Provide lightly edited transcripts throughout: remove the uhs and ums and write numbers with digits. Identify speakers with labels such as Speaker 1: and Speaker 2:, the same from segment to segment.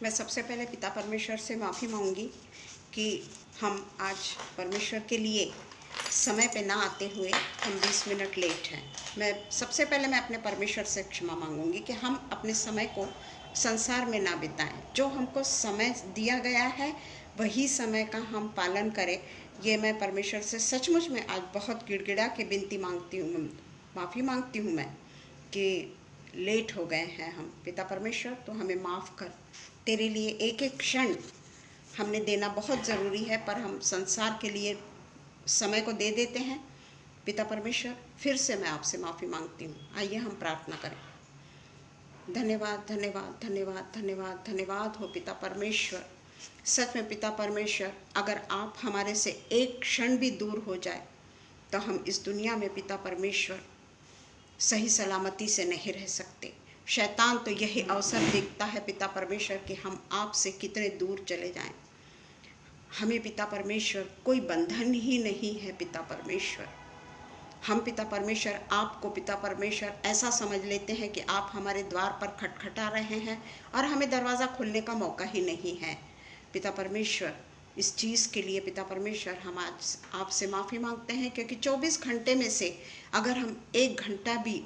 Speaker 1: मैं सबसे पहले पिता परमेश्वर से माफ़ी मांगूंगी कि हम आज परमेश्वर के लिए समय पे ना आते हुए हम 20 मिनट लेट हैं। मैं अपने परमेश्वर से क्षमा मांगूंगी कि हम अपने समय को संसार में ना बिताएं। जो हमको समय दिया गया है वही समय का हम पालन करें। ये मैं परमेश्वर से सचमुच में आज बहुत गिड़गिड़ा के विनती मांगती हूँ, माफ़ी मांगती हूँ मैं कि लेट हो गए हैं हम। पिता परमेश्वर तो हमें माफ़ कर। तेरे लिए एक एक क्षण हमने देना बहुत ज़रूरी है, पर हम संसार के लिए समय को दे देते हैं। पिता परमेश्वर, फिर से मैं आपसे माफ़ी मांगती हूँ। आइए हम प्रार्थना करें। धन्यवाद धन्यवाद धन्यवाद धन्यवाद धन्यवाद हो पिता परमेश्वर। सच में पिता परमेश्वर, अगर आप हमारे से एक क्षण भी दूर हो जाए तो हम इस दुनिया में पिता परमेश्वर सही सलामती से नहीं रह सकते। शैतान तो यही अवसर देखता है पिता परमेश्वर कि हम आपसे कितने दूर चले जाएं। हमें पिता परमेश्वर कोई बंधन ही नहीं है पिता परमेश्वर। हम पिता परमेश्वर आपको पिता परमेश्वर ऐसा समझ लेते हैं कि आप हमारे द्वार पर खटखटा रहे हैं और हमें दरवाज़ा खोलने का मौका ही नहीं है। पिता परमेश्वर, इस चीज़ के लिए पिता परमेश्वर हम आज आपसे माफ़ी मांगते हैं, क्योंकि 24 घंटे में से अगर हम 1 घंटा भी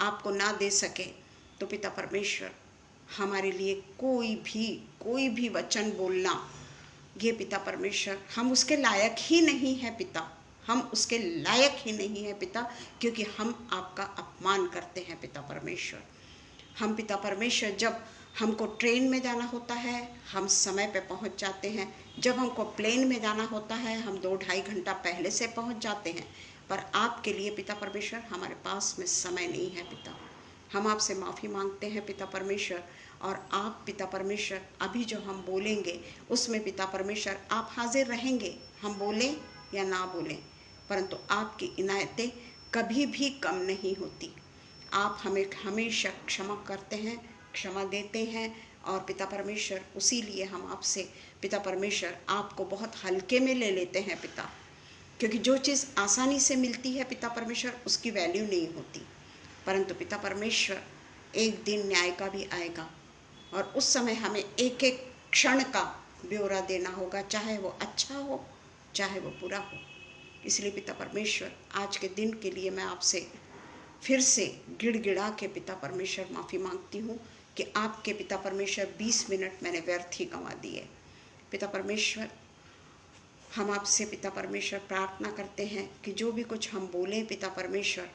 Speaker 1: आपको ना दे सके तो पिता परमेश्वर हमारे लिए कोई भी वचन बोलना, ये पिता परमेश्वर हम उसके लायक ही नहीं है पिता। हम उसके लायक ही नहीं है पिता, क्योंकि हम आपका अपमान करते हैं पिता परमेश्वर। हम पिता परमेश्वर, जब हमको ट्रेन में जाना होता है हम समय पे पहुंच जाते हैं। जब हमको प्लेन में जाना होता है हम 2-2.5 घंटा पहले से पहुंच जाते हैं। पर आपके लिए पिता परमेश्वर हमारे पास में समय नहीं है पिता। हम आपसे माफ़ी मांगते हैं पिता परमेश्वर। और आप पिता परमेश्वर, अभी जो हम बोलेंगे उसमें पिता परमेश्वर आप हाजिर रहेंगे। हम बोलें या ना बोलें, परंतु आपकी इनायतें कभी भी कम नहीं होती। आप हमें हमेशा क्षमा करते हैं, क्षमा देते हैं। और पिता परमेश्वर, उसी लिए हम आपसे पिता परमेश्वर आपको बहुत हल्के में ले लेते हैं पिता, क्योंकि जो चीज़ आसानी से मिलती है पिता परमेश्वर उसकी वैल्यू नहीं होती। परंतु पिता परमेश्वर, एक दिन न्याय का भी आएगा और उस समय हमें एक एक क्षण का ब्यौरा देना होगा, चाहे वो अच्छा हो चाहे वो बुरा हो। इसलिए पिता परमेश्वर, आज के दिन के लिए मैं आपसे फिर से गिड़गिड़ा के पिता परमेश्वर माफ़ी मांगती हूँ कि आपके पिता परमेश्वर 20 मिनट मैंने व्यर्थ ही गंवा दिए। पिता परमेश्वर, हम आपसे पिता परमेश्वर प्रार्थना करते हैं कि जो भी कुछ हम बोलें पिता परमेश्वर,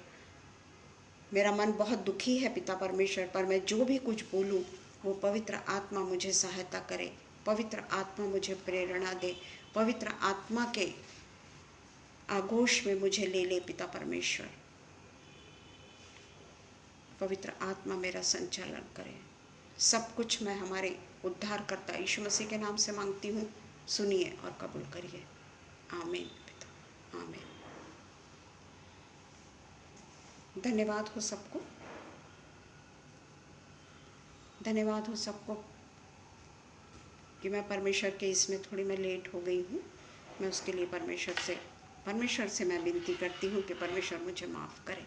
Speaker 1: मेरा मन बहुत दुखी है पिता परमेश्वर, पर मैं जो भी कुछ बोलूं वो पवित्र आत्मा मुझे सहायता करे, पवित्र आत्मा मुझे प्रेरणा दे, पवित्र आत्मा के आगोश में मुझे ले ले पिता परमेश्वर। पवित्र आत्मा मेरा संचालन करे। सब कुछ मैं हमारे उद्धारकर्ता यीशु मसीह के नाम से मांगती हूँ। सुनिए और कबूल करिए। आमीन पिता, आमीन। धन्यवाद हो सबको, धन्यवाद हो सबको कि मैं परमेश्वर के इसमें थोड़ी मैं लेट हो गई हूँ। मैं उसके लिए परमेश्वर से मैं विनती करती हूँ कि परमेश्वर मुझे माफ़ करे,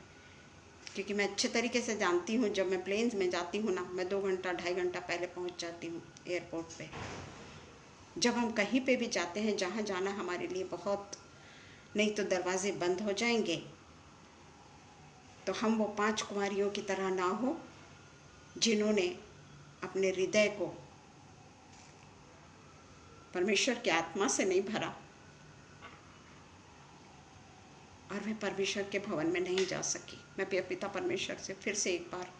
Speaker 1: क्योंकि मैं अच्छे तरीके से जानती हूँ जब मैं प्लेन्स में जाती हूँ ना, मैं 2 घंटा 2.5 घंटा पहले पहुँच जाती हूँ एयरपोर्ट पे। जब हम कहीं पे भी जाते हैं जहाँ जाना हमारे लिए बहुत, नहीं तो दरवाजे बंद हो जाएंगे, तो हम वो 5 कुमारियों की तरह ना हो जिन्होंने अपने हृदय को परमेश्वर की आत्मा से नहीं भरा और मैं परमेश्वर के भवन में नहीं जा सकी। मैं पिता परमेश्वर से फिर से एक बार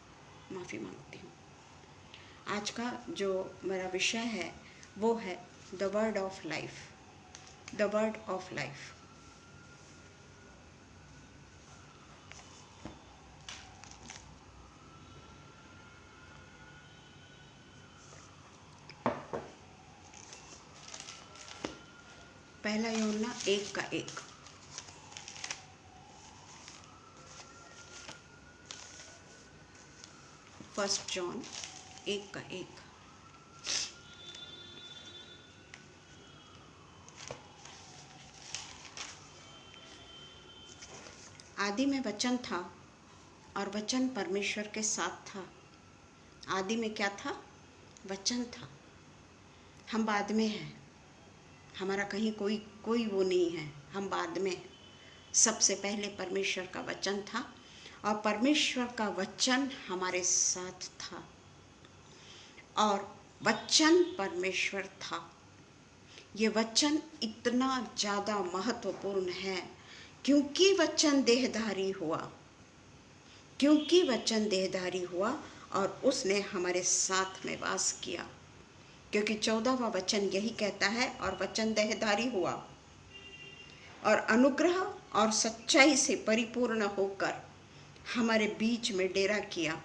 Speaker 1: माफ़ी मांगती हूँ। आज का जो मेरा विषय है वो है the word of life, the word of life. पहला यूहन्ना 1:1। First John 1:1। आदि में वचन था और वचन परमेश्वर के साथ था। आदि में क्या था? वचन था हम बाद में हैं, हमारा कहीं कोई वो नहीं है, हम बाद में हैं। सबसे पहले परमेश्वर का वचन था और परमेश्वर का वचन हमारे साथ था और वचन परमेश्वर था। ये वचन इतना ज़्यादा महत्वपूर्ण है क्योंकि वचन देहधारी हुआ, क्योंकि वचन देहधारी हुआ और उसने हमारे साथ में वास किया। क्योंकि 14वां वचन यही कहता है, और वचन देहधारी हुआ और अनुग्रह और सच्चाई से परिपूर्ण होकर हमारे बीच में डेरा किया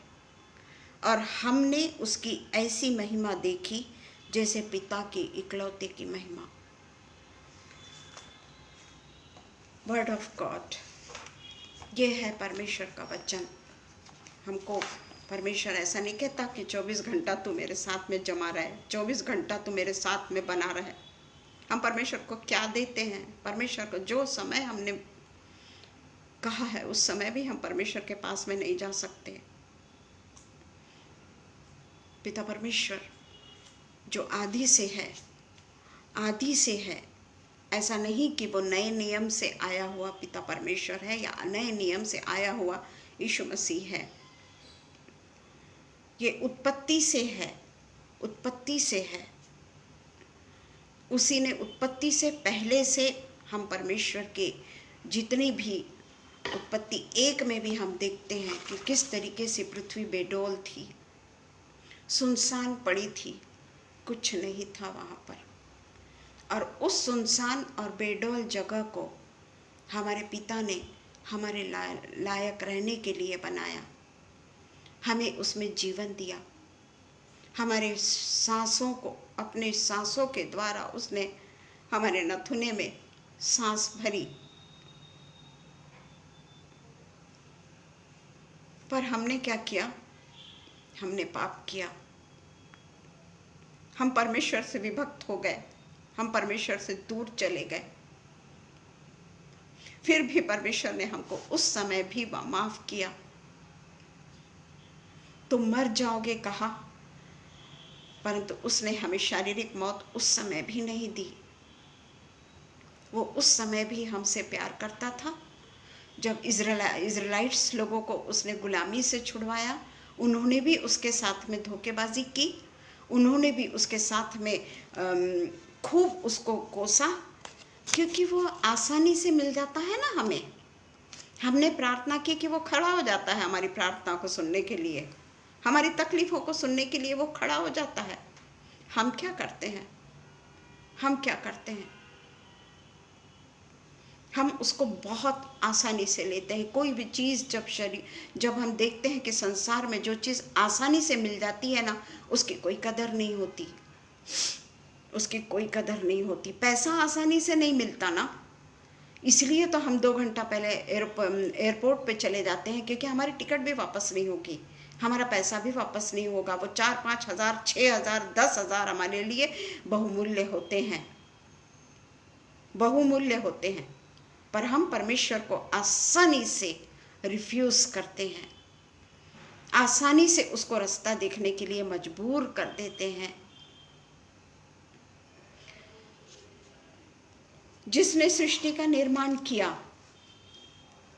Speaker 1: और हमने उसकी ऐसी महिमा देखी जैसे पिता की इकलौते की महिमा। वर्ड ऑफ गॉड, ये है परमेश्वर का वचन। हमको परमेश्वर ऐसा नहीं कहता कि 24 घंटा तू मेरे साथ में जमा रहे, 24 घंटा तू मेरे साथ में बना रहे। हम परमेश्वर को क्या देते हैं? परमेश्वर को जो समय हमने कहा है उस समय भी हम परमेश्वर के पास में नहीं जा सकते। पिता परमेश्वर जो आदि से है, आदि से है, ऐसा नहीं कि वो नए नियम से आया हुआ पिता परमेश्वर है या नए नियम से आया हुआ यीशु मसीह है। ये उत्पत्ति से है, उत्पत्ति से है। उसी ने उत्पत्ति से पहले से हम परमेश्वर के जितनी भी उत्पत्ति 1 में भी हम देखते हैं कि किस तरीके से पृथ्वी बेडौल थी, सुनसान पड़ी थी, कुछ नहीं था वहाँ पर। और उस सुनसान और बेडौल जगह को हमारे पिता ने हमारे लायक रहने के लिए बनाया, हमें उसमें जीवन दिया, हमारे सांसों को, अपने सांसों के द्वारा उसने हमारे नथुने में सांस भरी। पर हमने क्या किया? हमने पाप किया, हम परमेश्वर से विभक्त हो गए, हम परमेश्वर से दूर चले गए। फिर भी परमेश्वर ने हमको उस समय भी माफ किया। तुम मर जाओगे कहा, परंतु उसने हमें शारीरिक मौत उस समय भी नहीं दी। वो उस समय भी हमसे प्यार करता था। जब इज़राइट्स लोगों को उसने गुलामी से छुड़वाया, उन्होंने भी उसके साथ में धोखेबाजी की, उन्होंने भी उसके साथ में खूब उसको कोसा, क्योंकि वो आसानी से मिल जाता है ना हमें। हमने प्रार्थना की कि वो खड़ा हो जाता है हमारी प्रार्थना को सुनने के लिए, हमारी तकलीफ़ों को सुनने के लिए वो खड़ा हो जाता है। हम क्या करते हैं? हम क्या करते हैं? हम उसको बहुत आसानी से लेते हैं। कोई भी चीज़ जब हम देखते हैं कि संसार में जो चीज़ आसानी से मिल जाती है ना, उसकी कोई कदर नहीं होती, उसकी कोई कदर नहीं होती। पैसा आसानी से नहीं मिलता ना, इसलिए तो हम 2 घंटा पहले एयरपोर्ट पे चले जाते हैं, क्योंकि हमारी टिकट भी वापस नहीं होगी, हमारा पैसा भी वापस नहीं होगा। वो 4-5 हज़ार, 6 हज़ार, 10 हज़ार हमारे लिए बहुमूल्य होते हैं, बहुमूल्य होते हैं। पर हम परमेश्वर को आसानी से रिफ्यूज़ करते हैं, आसानी से उसको रास्ता देखने के लिए मजबूर कर देते हैं। जिसने सृष्टि का निर्माण किया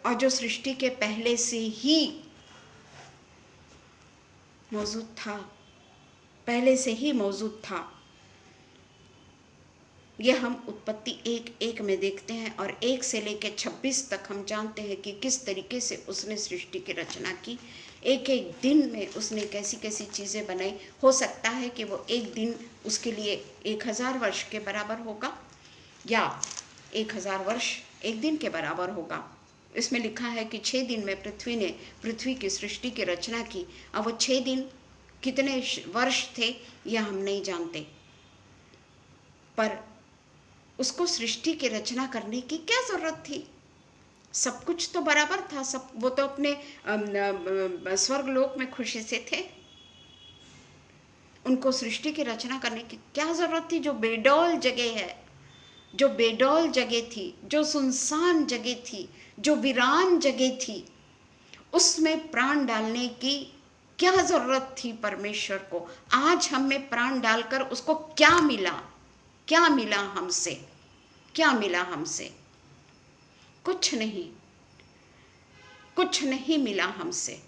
Speaker 1: और जो सृष्टि के पहले से ही मौजूद था, पहले से ही मौजूद था, यह हम उत्पत्ति 1:1 में देखते हैं। और 1 से लेकर 26 तक हम जानते हैं कि किस तरीके से उसने सृष्टि की रचना की। एक एक दिन में उसने कैसी कैसी चीज़ें बनाई। हो सकता है कि वो एक दिन उसके लिए 1000 वर्ष के बराबर होगा या 1000 वर्ष एक दिन के बराबर होगा। इसमें लिखा है कि 6 दिन में पृथ्वी की सृष्टि की रचना की। अब वो 6 दिन कितने वर्ष थे यह हम नहीं जानते, पर उसको सृष्टि की रचना करने की क्या जरूरत थी? सब कुछ तो बराबर था, सब वो तो अपने स्वर्ग लोक में खुशी से थे। उनको सृष्टि की रचना करने की क्या जरूरत थी? जो बेडौल जगह है, जो बेडौल जगह थी, जो सुनसान जगह थी, जो वीरान जगह थी, उसमें प्राण डालने की क्या जरूरत थी परमेश्वर को? आज हम में प्राण डालकर उसको क्या मिला? क्या मिला हमसे? क्या मिला हमसे? कुछ नहीं, कुछ नहीं मिला हमसे।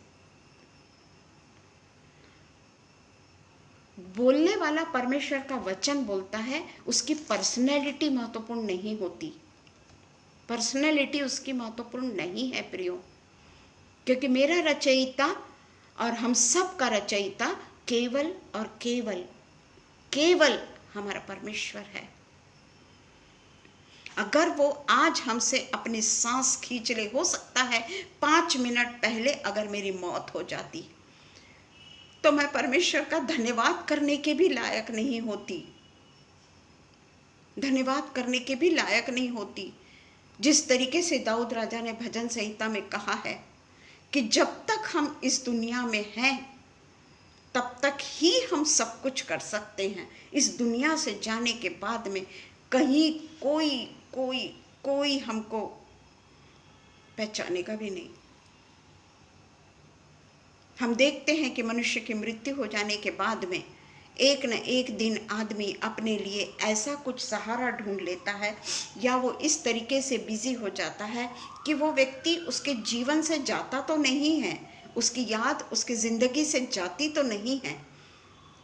Speaker 1: बोलने वाला परमेश्वर का वचन बोलता है, उसकी पर्सनैलिटी महत्वपूर्ण नहीं होती। पर्सनैलिटी उसकी महत्वपूर्ण नहीं है प्रियो, क्योंकि मेरा रचयिता और हम सब का रचयिता केवल और केवल केवल हमारा परमेश्वर है। अगर वो आज हमसे अपनी सांस खींच ले, हो सकता है 5 मिनट पहले अगर मेरी मौत हो जाती, तो मैं परमेश्वर का धन्यवाद करने के भी लायक नहीं होती, धन्यवाद करने के भी लायक नहीं होती। जिस तरीके से दाऊद राजा ने भजन संहिता में कहा है कि जब तक हम इस दुनिया में हैं तब तक ही हम सब कुछ कर सकते हैं। इस दुनिया से जाने के बाद में कहीं कोई कोई कोई हमको पहचानेगा भी नहीं। हम देखते हैं कि मनुष्य की मृत्यु हो जाने के बाद में एक न एक दिन आदमी अपने लिए ऐसा कुछ सहारा ढूंढ लेता है, या वो इस तरीके से बिजी हो जाता है कि वो व्यक्ति उसके जीवन से जाता तो नहीं है, उसकी याद उसकी जिंदगी से जाती तो नहीं है,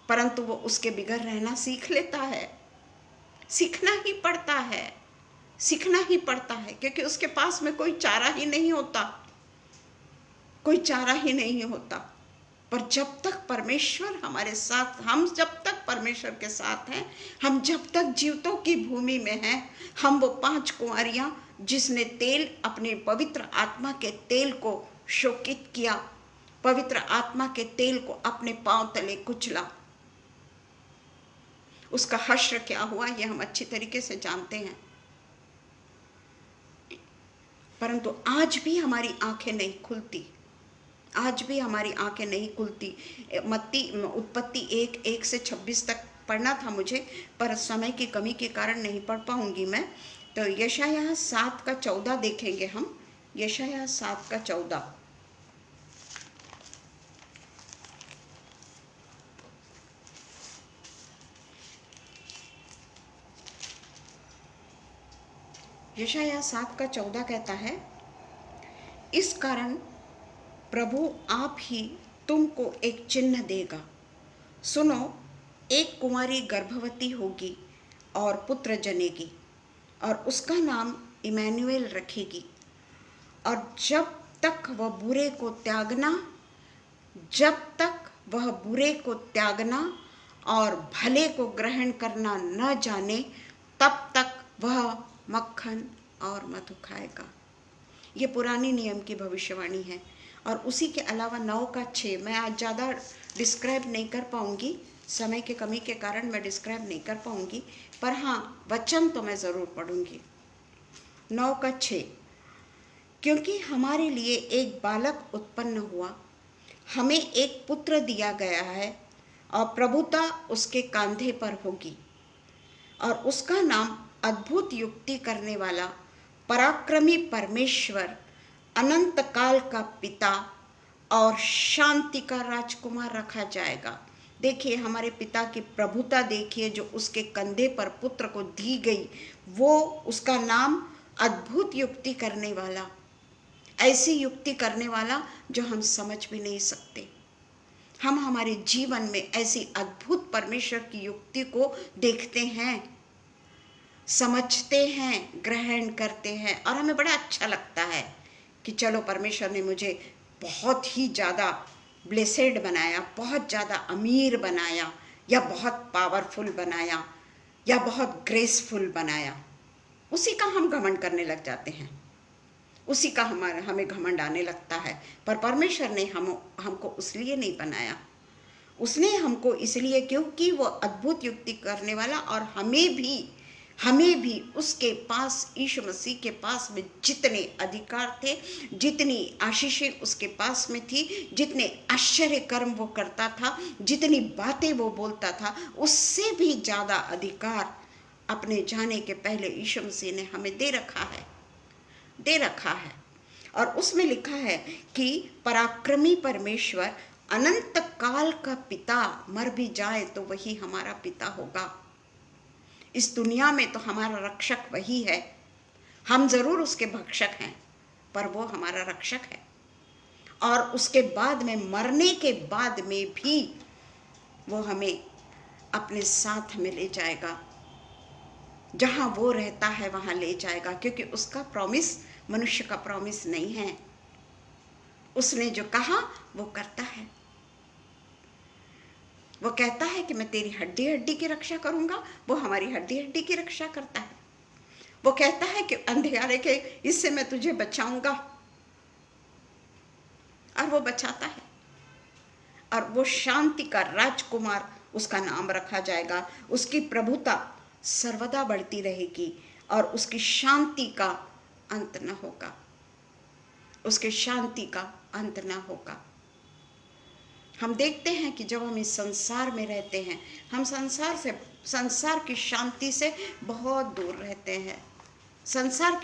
Speaker 1: परंतु वो उसके बिगड़ रहना सीख लेता है। सीखना ही पड़ता है, सीखना ही पड़ता है, क्योंकि उसके पास में कोई चारा ही नहीं होता, कोई चारा ही नहीं होता। पर जब तक परमेश्वर हमारे साथ, हम जब तक परमेश्वर के साथ हैं, हम जब तक जीवितों की भूमि में हैं, हम वो 5 कुंवारियां जिसने तेल, अपने पवित्र आत्मा के तेल को शोकित किया, पवित्र आत्मा के तेल को अपने पांव तले कुचला, उसका हश्र क्या हुआ ये हम अच्छी तरीके से जानते हैं। परंतु आज भी हमारी आंखें नहीं खुलती, आज भी हमारी आंखें नहीं खुलती। उत्पत्ति 1:1 से 26 तक पढ़ना था मुझे, पर समय की कमी के कारण नहीं पढ़ पाऊंगी मैं। तो यशायाह 7:14 देखेंगे हम। यशायाह 7:14। यशायाह 7:14 कहता है, इस कारण प्रभु आप ही तुमको एक चिन्ह देगा। सुनो, एक कुंवारी गर्भवती होगी और पुत्र जनेगी, और उसका नाम इमैनुएल रखेगी। और जब तक वह बुरे को त्यागना, जब तक वह बुरे को त्यागना और भले को ग्रहण करना न जाने, तब तक वह मक्खन और मधु खाएगा। ये पुरानी नियम की भविष्यवाणी है। और उसी के अलावा 9:6 मैं आज ज़्यादा डिस्क्राइब नहीं कर पाऊंगी, समय के कमी के कारण मैं डिस्क्राइब नहीं कर पाऊंगी, पर हाँ वचन तो मैं ज़रूर पढ़ूंगी। 9:6, क्योंकि हमारे लिए एक बालक उत्पन्न हुआ, हमें एक पुत्र दिया गया है, और प्रभुता उसके कांधे पर होगी, और उसका नाम अद्भुत युक्ति करने वाला, पराक्रमी परमेश्वर, अनंत काल का पिता और शांति का राजकुमार रखा जाएगा। देखिए हमारे पिता की प्रभुता, देखिए जो उसके कंधे पर पुत्र को दी गई, वो उसका नाम अद्भुत युक्ति करने वाला, ऐसी युक्ति करने वाला जो हम समझ भी नहीं सकते। हम हमारे जीवन में ऐसी अद्भुत परमेश्वर की युक्ति को देखते हैं, समझते हैं, ग्रहण करते हैं, और हमें बड़ा अच्छा लगता है कि चलो परमेश्वर ने मुझे बहुत ही ज़्यादा ब्लेसेड बनाया, बहुत ज़्यादा अमीर बनाया, या बहुत पावरफुल बनाया, या बहुत ग्रेसफुल बनाया। उसी का हम घमंड करने लग जाते हैं, उसी का हमें घमंड आने लगता है। पर परमेश्वर ने हमको इसलिए नहीं बनाया, उसने हमको इसलिए क्योंकि वो अद्भुत युक्ति करने वाला, और हमें भी उसके पास, यीशु मसीह के पास में जितने अधिकार थे, जितनी आशीषें उसके पास में थी, जितने आश्चर्य कर्म वो करता था, जितनी बातें वो बोलता था, उससे भी ज़्यादा अधिकार अपने जाने के पहले यीशु मसीह ने हमें दे रखा है। और उसमें लिखा है कि पराक्रमी परमेश्वर, अनंत काल का पिता मर भी जाए तो वही हमारा पिता होगा। इस दुनिया में तो हमारा रक्षक वही है। हम जरूर उसके भक्षक हैं, पर वो हमारा रक्षक है। और उसके बाद में, मरने के बाद में भी वो हमें अपने साथ में ले जाएगा। जहां वो रहता है वहां ले जाएगा, क्योंकि उसका प्रॉमिस मनुष्य का प्रॉमिस नहीं है। उसने जो कहा वो करता है। वो कहता है कि मैं तेरी हड्डी हड्डी की रक्षा करूंगा, वो हमारी हड्डी हड्डी की रक्षा करता है। वो कहता है कि अंधेरे के इससे मैं तुझे बचाऊंगा, और वो बचाता है। और वो शांति का राजकुमार उसका नाम रखा जाएगा। उसकी प्रभुता सर्वदा बढ़ती रहेगी और उसकी शांति का अंत न होगा। उसके शांति का अंत न होगा। हम देखते हैं कि जब हम इस संसार में रहते हैं, हम संसार की शांति से बहुत दूर रहते हैं। संसार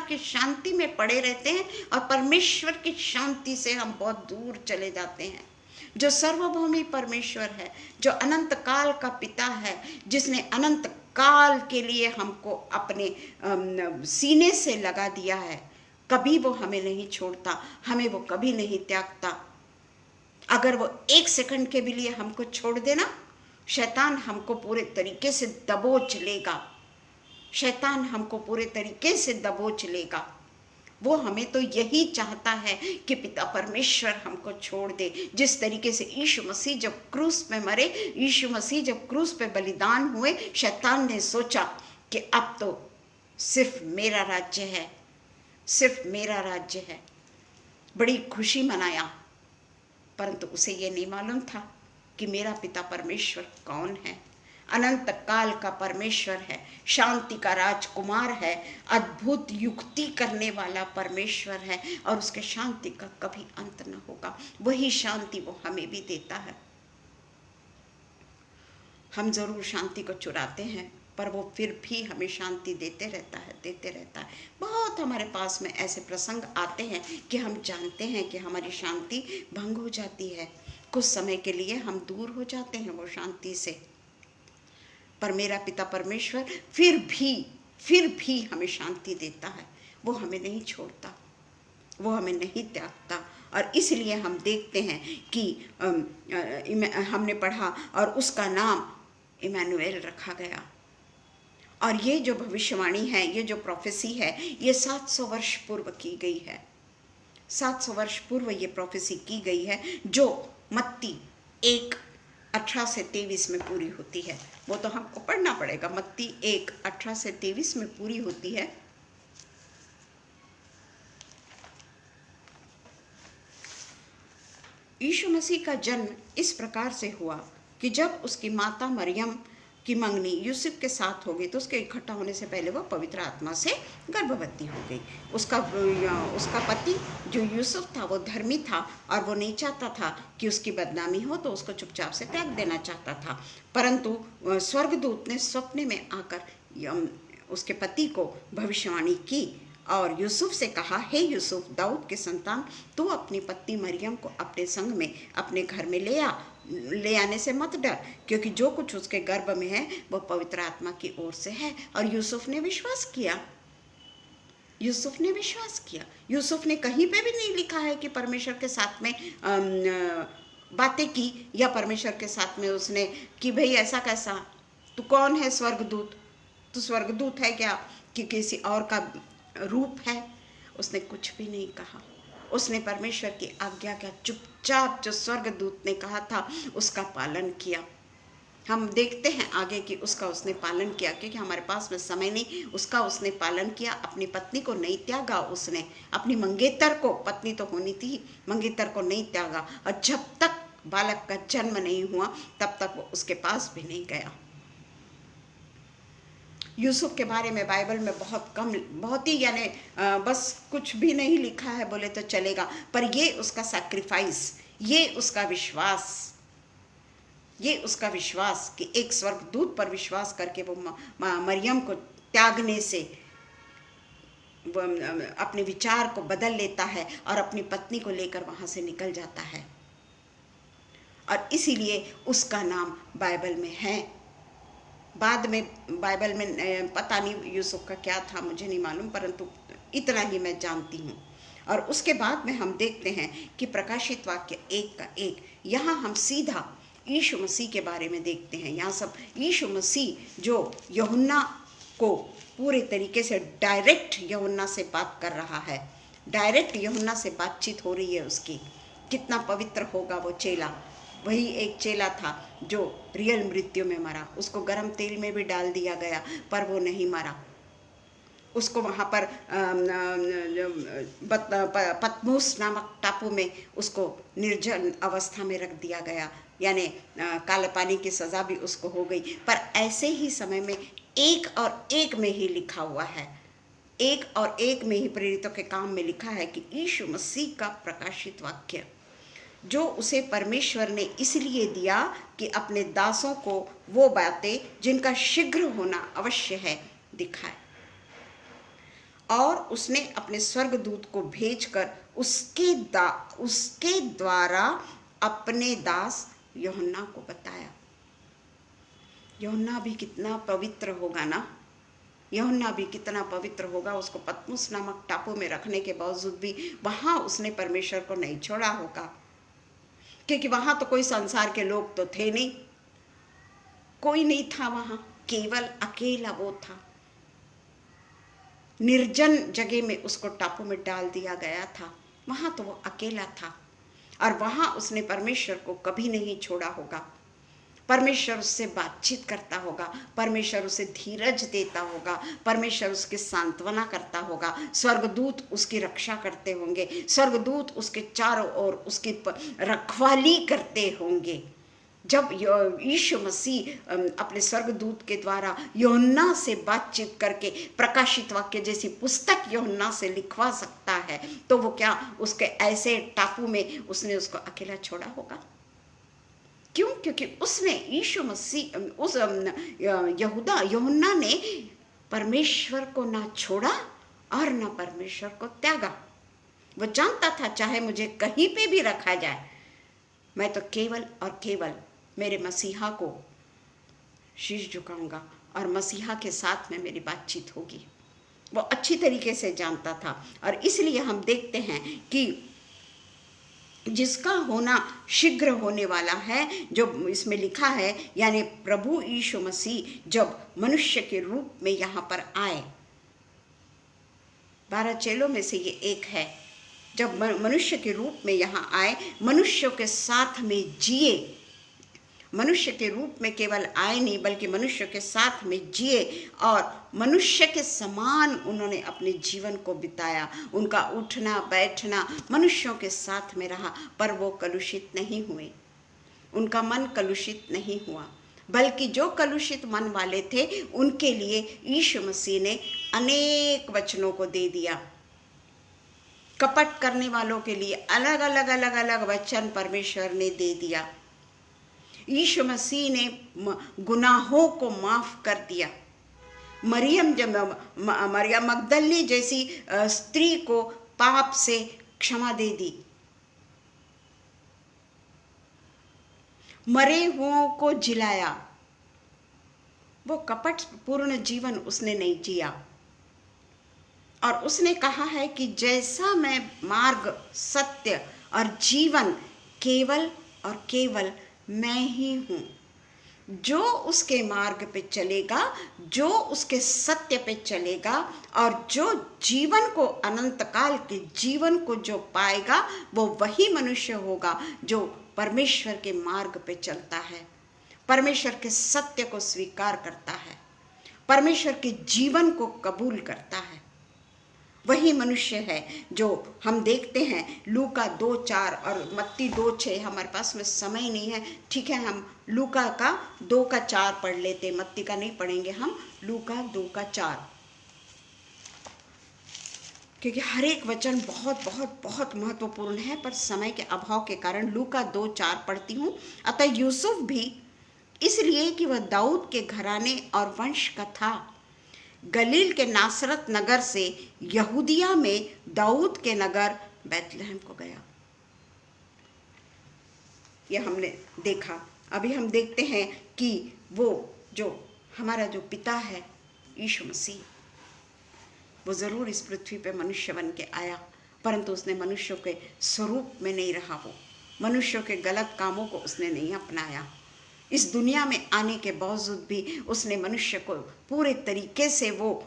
Speaker 1: की शांति में पड़े रहते हैं और परमेश्वर की शांति से हम बहुत दूर चले जाते हैं। जो सर्वभौमी परमेश्वर है, जो अनंत काल का पिता है, जिसने अनंत काल के लिए हमको अपने सीने से लगा दिया है, कभी वो हमें नहीं छोड़ता, हमें वो कभी नहीं त्यागता। अगर वो एक सेकंड के भी लिए हमको छोड़ देना, शैतान हमको पूरे तरीके से दबोच लेगा। शैतान हमको पूरे तरीके से दबोच लेगा। वो हमें तो यही चाहता है कि पिता परमेश्वर हमको छोड़ दे। जिस तरीके से यीशु मसीह जब क्रूस पे मरे, यीशु मसीह जब क्रूस पे बलिदान हुए, शैतान ने सोचा कि अब तो सिर्फ मेरा राज्य है, सिर्फ मेरा राज्य है। बड़ी खुशी मनाया, परंतु उसे ये नहीं मालूम था कि मेरा पिता परमेश्वर कौन है। अनंत काल का परमेश्वर है, शांति का राजकुमार है, अद्भुत युक्ति करने वाला परमेश्वर है, और उसके शांति का कभी अंत न होगा। वही शांति वो हमें भी देता है। हम जरूर शांति को चुराते हैं, पर वो फिर भी हमें शांति देते रहता है, देते रहता है। बहुत हमारे पास में ऐसे प्रसंग आते हैं कि हम जानते हैं कि हमारी शांति भंग हो जाती है। कुछ समय के लिए हम दूर हो जाते हैं वो शांति से, पर मेरा पिता परमेश्वर फिर भी हमें शांति देता है। वो हमें नहीं छोड़ता, वो हमें नहीं त्यागता। और इसलिए हम देखते हैं कि हमने पढ़ा और उसका नाम इमैनुएल रखा गया। और ये जो भविष्यवाणी है, ये जो प्रोफेसी है, ये 700 वर्ष पूर्व की गई है। 700 वर्ष पूर्व ये प्रोफेसी की गई है, जो मत्ती 1:18 से 23 में पूरी होती है। वो तो हमको पढ़ना पड़ेगा। मत्ती 1:18 से 23 में पूरी होती है। यीशु मसीह का जन्म इस प्रकार से हुआ कि जब उसकी माता मरियम की मंगनी यूसुफ के साथ हो गई, तो उसके इकट्ठा होने से पहले वह पवित्र आत्मा से गर्भवती हो गई। उसका पति जो यूसुफ था वो धर्मी था, और वो नहीं चाहता था कि उसकी बदनामी हो, तो उसको चुपचाप से त्याग देना चाहता था। परंतु स्वर्गदूत ने स्वप्न में आकर उसके पति को भविष्यवाणी की और यूसुफ से कहा, हे यूसुफ, दाऊद के संतान, तू अपनी पत्नी मरियम को अपने संग में अपने घर में ले आने से मत डर, क्योंकि जो कुछ उसके गर्भ में है वो पवित्र आत्मा की ओर से है। और यूसुफ ने विश्वास किया। यूसुफ ने विश्वास किया। यूसुफ ने कहीं पे भी नहीं लिखा है कि परमेश्वर के साथ में बातें की, या परमेश्वर के साथ में उसने कि भाई ऐसा कैसा, तू कौन है स्वर्गदूत, तू स्वर्गदूत है क्या कि किसी और का रूप है। उसने कुछ भी नहीं कहा। उसने परमेश्वर की आज्ञा का चुपचाप जो स्वर्गदूत ने कहा था उसका पालन किया। हम देखते हैं आगे कि उसने पालन किया, क्योंकि हमारे पास में समय नहीं। उसने पालन किया, अपनी पत्नी को नहीं त्यागा। उसने अपनी मंगेतर को, पत्नी तो होनी थी, मंगेतर को नहीं त्यागा। और जब तक बालक का जन्म नहीं हुआ तब तक वो उसके पास भी नहीं गया। यूसुफ के बारे में बाइबल में बहुत ही यानी बस कुछ भी नहीं लिखा है बोले तो चलेगा, पर ये उसका सैक्रिफाइस, ये उसका विश्वास कि एक स्वर्गदूत पर विश्वास करके वो मरियम को त्यागने से अपने विचार को बदल लेता है और अपनी पत्नी को लेकर वहां से निकल जाता है। और इसीलिए उसका नाम बाइबल में है। बाद में बाइबल में पता नहीं यूसुफ का क्या था, मुझे नहीं मालूम, परंतु इतना ही मैं जानती हूँ। और उसके बाद में हम देखते हैं कि प्रकाशित वाक्य 1 का 1, यहाँ हम सीधा यीशु मसीह के बारे में देखते हैं। यहाँ सब यीशु मसीह जो यूहन्ना को पूरे तरीके से डायरेक्ट यूहन्ना से बात कर रहा है, डायरेक्ट यूहन्ना से बातचीत हो रही है उसकी। कितना पवित्र होगा वो चेला। वही एक चेला था जो रियल मृत्यु में मरा, उसको गर्म तेल में भी डाल दिया गया पर वो नहीं मरा। उसको वहाँ पर पतमोस नामक टापू में उसको निर्जन अवस्था में रख दिया गया, यानी काले पानी की सज़ा भी उसको हो गई। पर ऐसे ही समय में 1 और 1 में ही लिखा हुआ है, 1 और 1 में ही प्रेरितों के काम में लिखा है कि यीशु मसीह का प्रकाशित वाक्य जो उसे परमेश्वर ने इसलिए दिया कि अपने दासों को वो बातें जिनका शीघ्र होना अवश्य है दिखाए। और उसने अपने स्वर्गदूत को भेजकर उसके द्वारा अपने दास यूहन्ना को बताया। यूहन्ना भी कितना पवित्र होगा ना, यूहन्ना भी कितना पवित्र होगा। उसको पतमुस नामक टापू में रखने के बावजूद भी वहाँ उसने परमेश्वर को नहीं छोड़ा होगा, क्योंकि वहाँ तो कोई संसार के लोग तो थे नहीं, कोई नहीं था वहाँ, केवल अकेला वो था। निर्जन जगह में उसको टापू में डाल दिया गया था, वहाँ तो वो अकेला था। और वहाँ उसने परमेश्वर को कभी नहीं छोड़ा होगा। परमेश्वर उससे बातचीत करता होगा, परमेश्वर उसे धीरज देता होगा, परमेश्वर उसकी सांत्वना करता होगा, स्वर्गदूत उसकी रक्षा करते होंगे, स्वर्गदूत उसके चारों ओर उसकी रखवाली करते होंगे। जब यीशु मसीह अपने स्वर्गदूत के द्वारा यूहन्ना से बातचीत करके प्रकाशित वाक्य जैसी पुस्तक यूहन्ना से लिखवा सकता है, तो वो क्या उसके ऐसे टापू में उसने उसको अकेला छोड़ा होगा? क्यों? क्योंकि उसने यीशु मसीह उस यूहन्ना ने परमेश्वर को ना छोड़ा और ना परमेश्वर को त्यागा। वो जानता था चाहे मुझे कहीं पे भी रखा जाए, मैं तो केवल और केवल मेरे मसीहा को शीश झुकाऊंगा और मसीहा के साथ में मेरी बातचीत होगी। वो अच्छी तरीके से जानता था। और इसलिए हम देखते हैं कि जिसका होना शीघ्र होने वाला है, जो इसमें लिखा है, यानी प्रभु यीशु मसीह जब मनुष्य के रूप में यहाँ पर आए, 12 चेलों में से ये एक है, जब मनुष्य के रूप में यहाँ आए, मनुष्यों के साथ में जिए, मनुष्य के रूप में केवल आए नहीं बल्कि मनुष्य के साथ में जिए और मनुष्य के समान उन्होंने अपने जीवन को बिताया। उनका उठना बैठना मनुष्यों के साथ में रहा, पर वो कलुषित नहीं हुए, उनका मन कलुषित नहीं हुआ, बल्कि जो कलुषित मन वाले थे उनके लिए यीशु मसीह ने अनेक वचनों को दे दिया। कपट करने वालों के लिए अलग अलग अलग अलग वचन परमेश्वर ने दे दिया। यीशु मसीह ने गुनाहों को माफ कर दिया। मरियम मगदली जैसी स्त्री को पाप से क्षमा दे दी। मरे हुओं को जिलाया। वो कपट पूर्ण जीवन उसने नहीं जिया और उसने कहा है कि जैसा मैं मार्ग, सत्य और जीवन केवल और केवल मैं ही हूँ। जो उसके मार्ग पे चलेगा, जो उसके सत्य पे चलेगा और जो जीवन को, अनंत काल के जीवन को जो पाएगा, वो वही मनुष्य होगा जो परमेश्वर के मार्ग पे चलता है, परमेश्वर के सत्य को स्वीकार करता है, परमेश्वर के जीवन को कबूल करता है। वही मनुष्य है जो हम देखते हैं लूका 2:4 और मत्ती 2:6। हमारे पास में समय नहीं है, ठीक है, हम लूका का 2:4 पढ़ लेते, मत्ती का नहीं पढ़ेंगे हम, लूका 2:4, क्योंकि हर एक वचन बहुत बहुत बहुत महत्वपूर्ण है, पर समय के अभाव के कारण लूका 2:4 पढ़ती हूँ। अतः यूसुफ भी इसलिए कि वह दाऊद के घराने और वंश का था, गलील के नासरत नगर से यहूदिया में दाऊद के नगर बैतलहम को गया। ये हमने देखा। अभी हम देखते हैं कि वो जो हमारा जो पिता है यीशु मसीह, वो ज़रूर इस पृथ्वी पे मनुष्य बन के आया, परंतु उसने मनुष्यों के स्वरूप में नहीं रहा। वो मनुष्यों के गलत कामों को उसने नहीं अपनाया। इस दुनिया में आने के बावजूद भी उसने मनुष्य को पूरे तरीके से, वो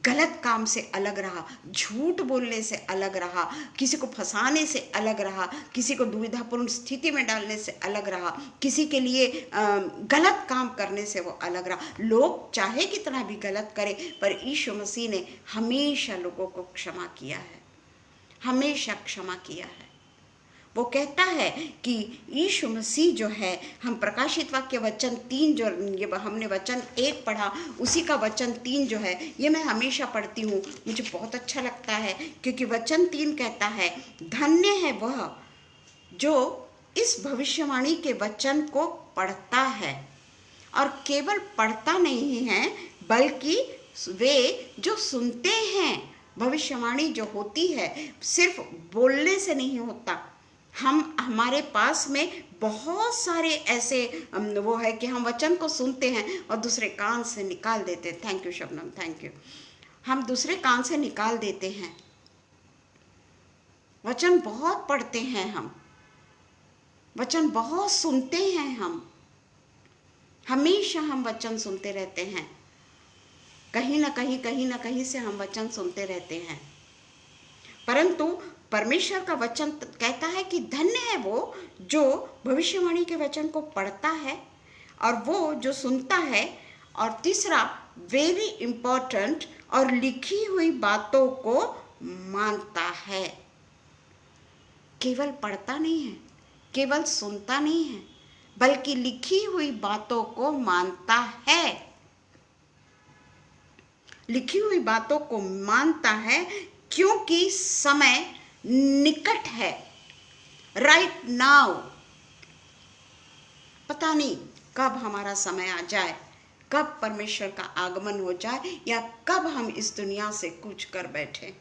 Speaker 1: गलत काम से अलग रहा, झूठ बोलने से अलग रहा, किसी को फंसाने से अलग रहा, किसी को दुविधापूर्ण स्थिति में डालने से अलग रहा, किसी के लिए गलत काम करने से वो अलग रहा। लोग चाहे कितना भी गलत करे, पर यीशु मसीह ने हमेशा लोगों को क्षमा किया है, हमेशा क्षमा किया है। वो कहता है कि यीशु मसीह जो है, हम प्रकाशित वाक्य वचन 3 जो ये हमने वचन 1 पढ़ा, उसी का वचन 3 जो है, ये मैं हमेशा पढ़ती हूँ, मुझे बहुत अच्छा लगता है, क्योंकि वचन 3 कहता है, धन्य है वह जो इस भविष्यवाणी के वचन को पढ़ता है, और केवल पढ़ता नहीं है बल्कि वे जो सुनते हैं। भविष्यवाणी जो होती है सिर्फ बोलने से नहीं होता। हमारे पास में बहुत सारे ऐसे वो है कि हम वचन को सुनते हैं और दूसरे कान से निकाल देते हैं। Thank you Shabnam, thank you. हम दूसरे कान से निकाल देते हैं। वचन बहुत पढ़ते हैं हम, वचन बहुत सुनते हैं हम, हमेशा हम वचन सुनते रहते हैं। कहीं ना कहीं से हम वचन सुनते रहते हैं, परंतु परमेश्वर का वचन कहता है कि धन्य है वो जो भविष्यवाणी के वचन को पढ़ता है और वो जो सुनता है। और तीसरा, वेरी इंपॉर्टेंट, और लिखी हुई बातों को मानता है। केवल पढ़ता नहीं है, केवल सुनता नहीं है, बल्कि लिखी हुई बातों को मानता है। लिखी हुई बातों को मानता है क्योंकि समय निकट है। राइट नाउ, पता नहीं कब हमारा समय आ जाए, कब परमेश्वर का आगमन हो जाए, या कब हम इस दुनिया से कूच कर बैठे।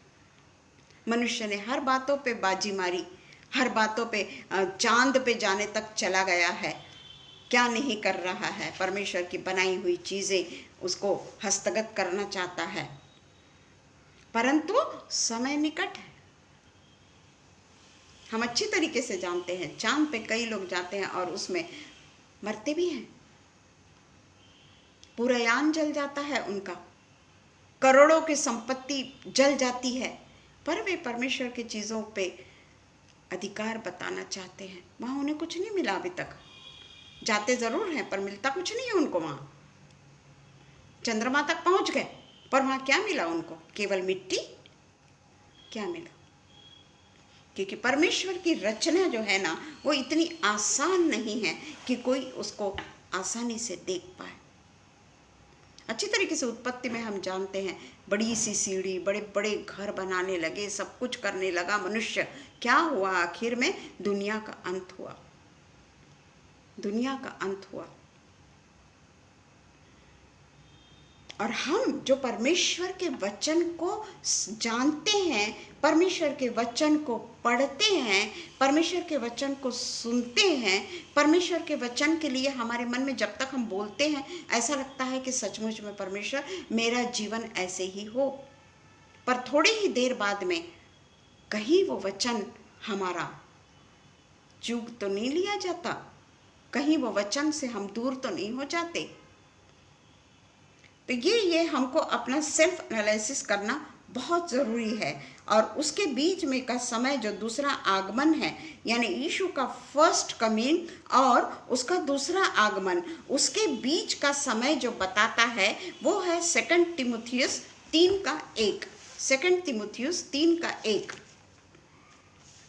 Speaker 1: मनुष्य ने हर बातों पे बाजी मारी, हर बातों पे चांद पे जाने तक चला गया है, क्या नहीं कर रहा है। परमेश्वर की बनाई हुई चीजें उसको हस्तगत करना चाहता है, परंतु समय निकट है। हम अच्छी तरीके से जानते हैं, चांद पे कई लोग जाते हैं और उसमें मरते भी हैं, पूरा यान जल जाता है उनका, करोड़ों की संपत्ति जल जाती है, पर वे परमेश्वर की चीजों पे अधिकार बताना चाहते हैं। वहां उन्हें कुछ नहीं मिला अभी तक, जाते जरूर हैं पर मिलता कुछ नहीं है उनको। वहां चंद्रमा तक पहुंच गए, पर वहां क्या मिला उनको? केवल मिट्टी। क्या मिला? क्योंकि परमेश्वर की रचना जो है ना, वो इतनी आसान नहीं है कि कोई उसको आसानी से देख पाए। अच्छी तरीके से उत्पत्ति में हम जानते हैं, बड़ी सी सीढ़ी, बड़े बड़े घर बनाने लगे, सब कुछ करने लगा मनुष्य। क्या हुआ आखिर में? दुनिया का अंत हुआ, दुनिया का अंत हुआ। और हम जो परमेश्वर के वचन को जानते हैं, परमेश्वर के वचन को पढ़ते हैं, परमेश्वर के वचन को सुनते हैं, परमेश्वर के वचन के लिए हमारे मन में जब तक हम बोलते हैं, ऐसा लगता है कि सचमुच में परमेश्वर मेरा जीवन ऐसे ही हो। पर थोड़ी ही देर बाद में कहीं वो वचन हमारा चूक तो नहीं लिया जाता, कहीं वो वचन से हम दूर तो नहीं हो जाते। तो ये हमको अपना सेल्फ एनालिसिस करना बहुत ज़रूरी है। और उसके बीच में का समय जो दूसरा आगमन है, यानी यीशु का फर्स्ट कमिंग और उसका दूसरा आगमन, उसके बीच का समय जो बताता है वो है 2 तीमुथियुस 3:1। 2 तीमुथियुस 3:1।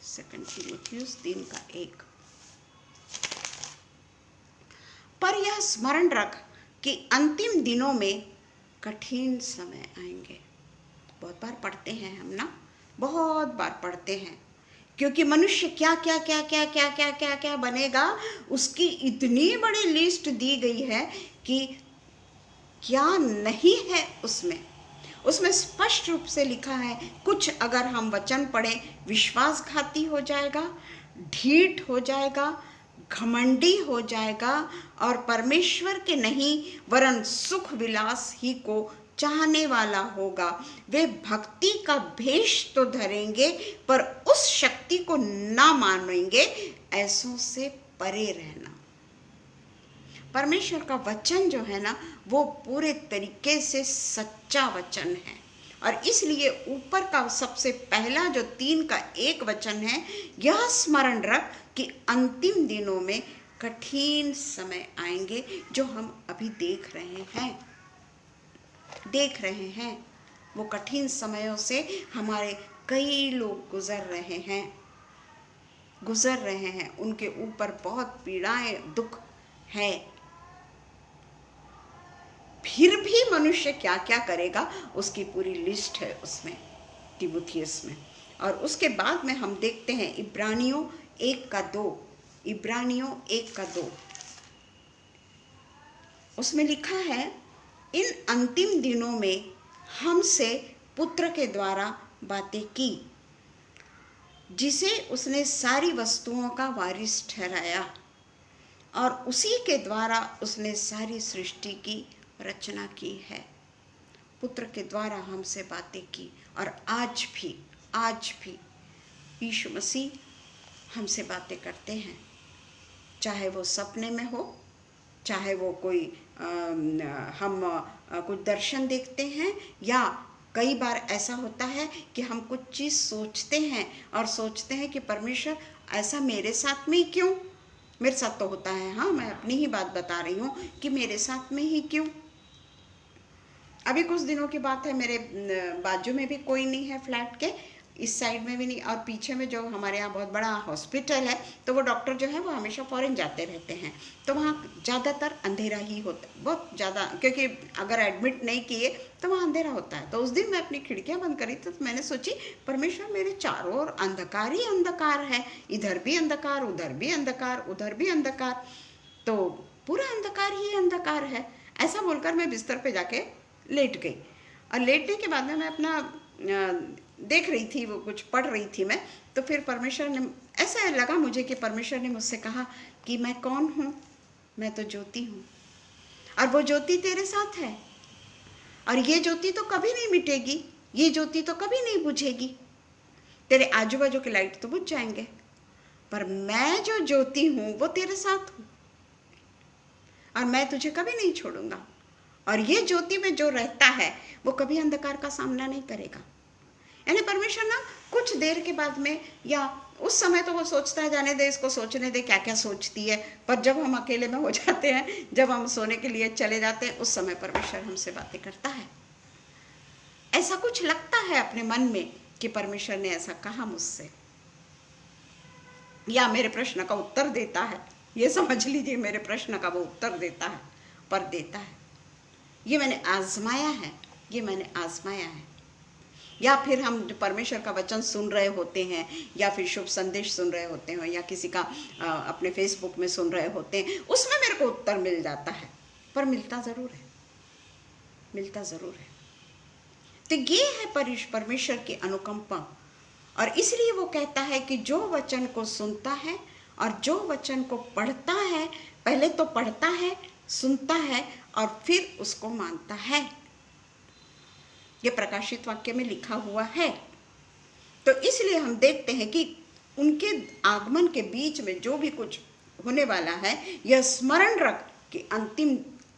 Speaker 1: 2 तीमुथियुस 3:1। पर यह स्मरण रख कि अंतिम दिनों में कठिन समय आएंगे। बहुत बार पढ़ते हैं हम ना, बहुत बार पढ़ते हैं, क्योंकि मनुष्य क्या क्या क्या क्या क्या क्या क्या क्या बनेगा, उसकी इतनी बड़ी लिस्ट दी गई है कि क्या नहीं है उसमें स्पष्ट रूप से लिखा है। कुछ अगर हम वचन पढ़ें, विश्वासघाती हो जाएगा, ढीठ हो जाएगा, घमंडी हो जाएगा और परमेश्वर के नहीं वरन सुख विलास ही को चाहने वाला होगा। वे भक्ति का भेष तो धरेंगे पर उस शक्ति को ना मानेंगे। ऐसों से परे रहना। परमेश्वर का वचन जो है ना, वो पूरे तरीके से सच्चा वचन है। और इसलिए ऊपर का सबसे पहला जो 3 का 1 वचन है, यह स्मरण रख कि अंतिम दिनों में कठिन समय आएंगे, जो हम अभी देख रहे हैं। वो कठिन समयों से हमारे कई लोग गुजर रहे हैं। उनके ऊपर बहुत पीड़ाएं, दुख है। फिर भी मनुष्य क्या क्या करेगा, उसकी पूरी लिस्ट है उसमें, तिमुथियुस में। और उसके बाद में हम देखते हैं इब्रानियों 1:2। उसमें लिखा है, इन अंतिम दिनों में हमसे पुत्र के द्वारा बातें की, जिसे उसने सारी वस्तुओं का वारिस ठहराया, और उसी के द्वारा उसने सारी सृष्टि की रचना की है। पुत्र के द्वारा हमसे बातें की। और आज भी यीशु मसीह हमसे बातें करते हैं, चाहे वो सपने में हो, चाहे वो कोई हम कुछ दर्शन देखते हैं, या कई बार ऐसा होता है कि हम कुछ चीज़ सोचते हैं और सोचते हैं कि परमेश्वर ऐसा मेरे साथ में ही क्यों। मेरे साथ तो होता है, हाँ, मैं अपनी ही बात बता रही हूँ कि मेरे साथ में ही क्यों। अभी कुछ दिनों की बात है, मेरे बाजू में भी कोई नहीं है फ्लैट के, इस साइड में भी नहीं, और पीछे में जो हमारे यहाँ बहुत बड़ा हॉस्पिटल है, तो वो डॉक्टर जो है वो हमेशा फॉरेन जाते रहते हैं, तो वहाँ ज़्यादातर अंधेरा ही होता है, बहुत ज़्यादा, क्योंकि अगर एडमिट नहीं किए तो वहाँ अंधेरा होता है। तो उस दिन मैं अपनी खिड़कियाँ बंद करी तो मैंने सोची, परमेश्वर मेरे चारों ओर अंधकार ही अंधकार है, इधर भी अंधकार, उधर भी अंधकार, उधर भी अंधकार, तो पूरा अंधकार ही अंधकार है। ऐसा बोलकर मैं बिस्तर पे जाके लेट गई। और लेटने के बाद में मैं अपना देख रही थी, वो कुछ पढ़ रही थी मैं, तो फिर परमेश्वर ने, ऐसा लगा मुझे कि परमेश्वर ने मुझसे कहा कि मैं कौन हूँ, मैं तो ज्योति हूँ, और वो ज्योति तेरे साथ है, और ये ज्योति तो कभी नहीं मिटेगी, ये ज्योति तो कभी नहीं बुझेगी। तेरे आजू बाजू के लाइट तो बुझ जाएंगे, पर मैं जो ज्योति हूँ वो तेरे साथ हूँ, और मैं तुझे कभी नहीं छोड़ूंगा। और ये ज्योति में जो रहता है वो कभी अंधकार का सामना नहीं करेगा। यानी परमेश्वर ना कुछ देर के बाद में, या उस समय तो वो सोचता है जाने दे, इसको सोचने दे क्या क्या सोचती है, पर जब हम अकेले में हो जाते हैं, जब हम सोने के लिए चले जाते हैं, उस समय परमेश्वर हमसे बातें करता है। ऐसा कुछ लगता है अपने मन में कि परमेश्वर ने ऐसा कहा मुझसे, या मेरे प्रश्न का उत्तर देता है। ये समझ लीजिए, मेरे प्रश्न का वो उत्तर देता है, पर देता है। ये मैंने आजमाया है। या फिर हम परमेश्वर का वचन सुन रहे होते हैं, या फिर शुभ संदेश सुन रहे होते हैं, या किसी का अपने फेसबुक में सुन रहे होते हैं, उसमें मेरे को उत्तर मिल जाता है, पर मिलता ज़रूर है। तो ये है परमेश्वर की अनुकंपा। और इसलिए वो कहता है कि जो वचन को सुनता है और जो वचन को पढ़ता है, पहले तो पढ़ता है, सुनता है, और फिर उसको मानता है। ये प्रकाशित वाक्य में लिखा हुआ है। तो इसलिए हम देखते हैं कि उनके आगमन के बीच में जो भी कुछ होने वाला है, यह स्मरण रख कि अंतिम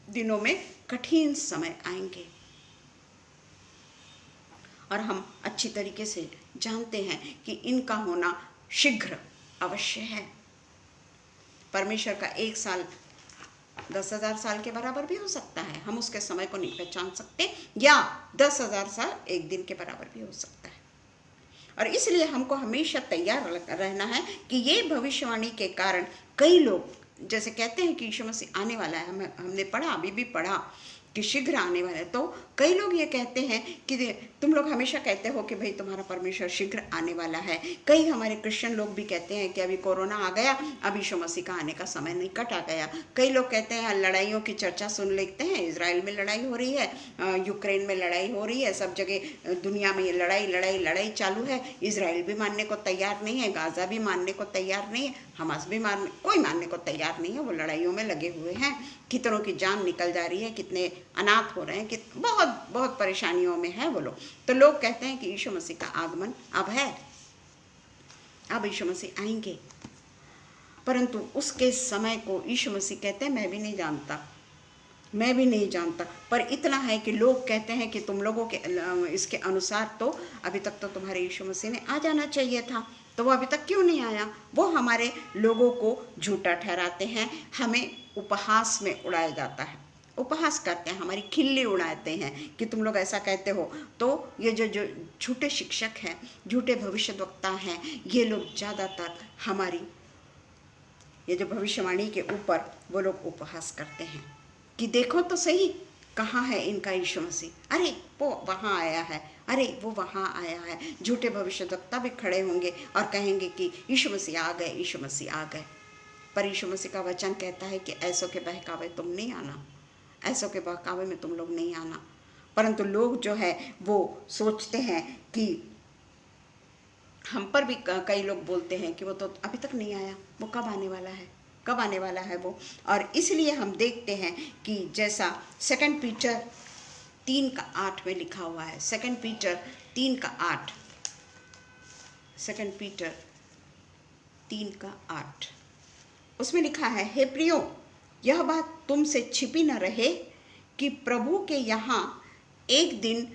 Speaker 1: दिनों में कठिन समय आएंगे। और हम अच्छी तरीके से जानते हैं कि इनका होना शीघ्र अवश्य है। परमेश्वर का 1 साल 10,000 साल के बराबर भी हो सकता है, हम उसके समय को नहीं पहचान सकते, या 10,000 साल एक दिन के बराबर भी हो सकता है। और इसलिए हमको हमेशा तैयार रहना है कि ये भविष्यवाणी के कारण कई लोग जैसे कहते हैं कि यीशु मसीह आने वाला है, हमने पढ़ा, अभी भी पढ़ा कि शीघ्र आने वाला है, तो कई लोग ये कहते हैं कि तुम लोग हमेशा कहते हो कि भाई तुम्हारा परमेश्वर शीघ्र आने वाला है। कई हमारे क्रिश्चियन लोग भी कहते हैं कि अभी कोरोना आ गया, अब यीशु मसीह का आने का समय निकट आ गया। कई लोग कहते हैं, लड़ाइयों की चर्चा सुन लेते हैं, इजराइल में लड़ाई हो रही है, यूक्रेन में लड़ाई हो रही है, सब जगह दुनिया में ये लड़ाई चालू है। इजराइल भी मानने को तैयार नहीं है, गाजा भी मानने को तैयार नहीं है, हमास भी कोई मानने को तैयार नहीं है। वो लड़ाइयों में लगे हुए हैं, कितनों की जान निकल जा रही है, कितने अनाथ हो रहे हैं, बहुत बहुत परेशानियों में है वो लोग। तो लोग कहते हैं कि यीशु मसीह का आगमन अब है, अब यीशु मसीह आएंगे, परंतु उसके समय को यीशु मसीह कहते हैं मैं भी नहीं जानता, मैं भी नहीं जानता। पर इतना है कि लोग कहते हैं कि तुम लोगों के इसके अनुसार तो अभी तक तो तुम्हारे यीशु मसीह ने आ जाना चाहिए था, तो वो अभी तक क्यों नहीं आया। वो हमारे लोगों को झूठा ठहराते हैं, हमें उपहास में उड़ाया जाता है, उपहास करते हैं, हमारी खिल्ली उड़ाते हैं कि तुम लोग ऐसा कहते हो। तो ये जो झूठे शिक्षक हैं, झूठे भविष्यद्वक्ता हैं, ये लोग ज़्यादातर हमारी ये जो भविष्यवाणी के ऊपर वो लोग उपहास करते हैं कि देखो तो सही कहाँ है इनका यीशु मसीह, अरे वो वहाँ आया है, अरे वो वहाँ आया है। झूठे भविष्यद्वक्ता भी खड़े होंगे और कहेंगे कि यीशु मसीह आ गए, यीशु मसीह आ गए। पर यीशु मसीह का वचन कहता है कि ऐसों के बहकावे तुम नहीं आना, ऐसों के बहकावे में तुम लोग नहीं आना। परंतु लोग जो है वो सोचते हैं कि हम पर भी कई लोग बोलते हैं कि वो तो अभी तक नहीं आया, वो कब आने वाला है, कब आने वाला है वो। और इसलिए हम देखते हैं कि जैसा 2 पीटर 3:8 में लिखा हुआ है, 2 पीटर 3:8, 2 पीटर 3:8 उसमें लिखा है, हे प्रियो, यह बात तुमसे छिपी न रहे कि प्रभु के यहाँ एक दिन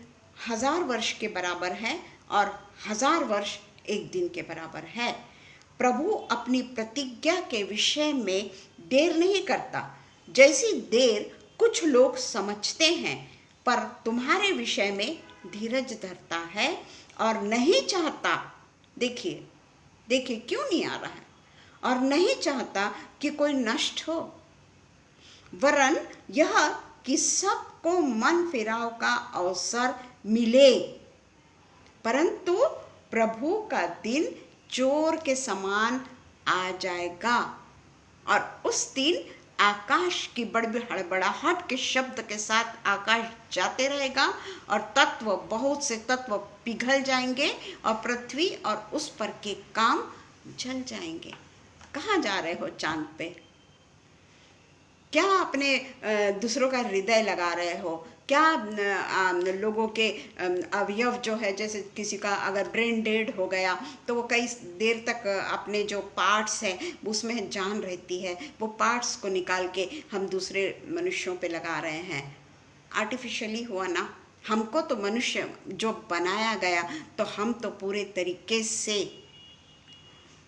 Speaker 1: 1000 वर्ष के बराबर है और 1000 वर्ष एक दिन के बराबर है। प्रभु अपनी प्रतिज्ञा के विषय में देर नहीं करता, जैसी देर कुछ लोग समझते हैं, पर तुम्हारे विषय में धीरज धरता है और नहीं चाहता, देखिए देखिए क्यों नहीं आ रहा है, और नहीं चाहता कि कोई नष्ट हो, वरन यह कि सबको मन फिराव का अवसर मिले। परंतु प्रभु का दिन चोर के समान आ जाएगा, और उस दिन आकाश की बड़ी हड़बड़ाहट के शब्द के साथ आकाश जाते रहेगा और तत्व, बहुत से तत्व पिघल जाएंगे और पृथ्वी और उस पर के काम जल जाएंगे। कहाँ जा रहे हो चांद पे? क्या अपने दूसरों का हृदय लगा रहे हो? क्या लोगों के अवयव जो है, जैसे किसी का अगर ब्रेन डेड हो गया तो वो कई देर तक अपने जो पार्ट्स हैं उसमें जान रहती है, वो पार्ट्स को निकाल के हम दूसरे मनुष्यों पे लगा रहे हैं। आर्टिफिशियली हुआ ना। हमको तो मनुष्य जो बनाया गया, तो हम तो पूरे तरीके से,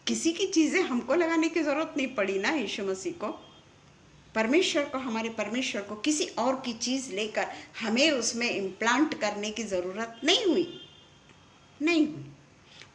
Speaker 1: किसी की चीज़ें हमको लगाने की ज़रूरत नहीं पड़ी ना। यीशु मसीह को, परमेश्वर को, हमारे परमेश्वर को किसी और की चीज़ लेकर हमें उसमें इम्प्लांट करने की ज़रूरत नहीं हुई।